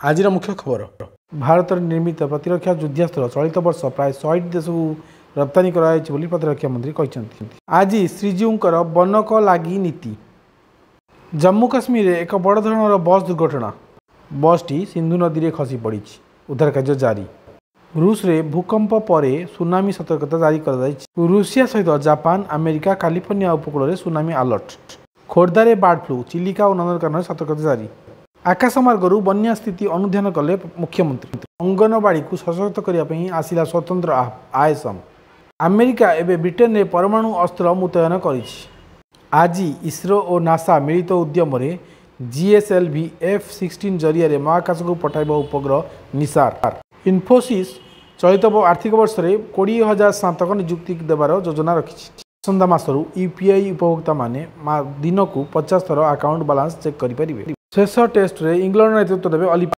आज मुख्य खबर भारत निर्मित प्रतिरक्षा युद्धास्त्र चलित वर्ष प्राय 100 देश को रप्तानी कर प्रतिरक्षा मंत्री कहते। आज श्रीजीवर बनक लगी नीति। जम्मू काश्मीर एक बड़ धरण बस दुर्घटना। बसटी सिंधु नदी में खसी पड़ी। उद्धार कार्य जारी। रूस रे भूकंप पर सुनामी सतर्कता जारी कर रूसिया सहित जापान अमेरिका कैलिफोर्निया उपकूल में सुनामी अलर्ट। खोर्धारे बार्ड फ्लू चिलिका और नंदनकानन सतर्कता जारी। आकाशमार्गरू बन्या स्थिति अनुध्यान कले मुख्यमंत्री। अंगनवाड़ी को सशक्त करने आसिला स्वतंत्र आयसम। अमेरिका एवं ब्रिटेन में परमाणु अस्त्र मुतयन कर। आज इसरो और नासा मिलित उद्यम GSLV F-16 जरिया महाकाश को पठाइब उपग्रह निसार। इन्फोसिस चलित आर्थिक वर्ष में 20,000 स्नातक नियुक्ति देवार योजना रखी। आसंता मासरू UPI उपभोक्ता माने दिन को 50 थर अकाउंट बालांस चेक करेंगे। शेष टेस्ट रे इंग्लैंड नेतृत्व देवे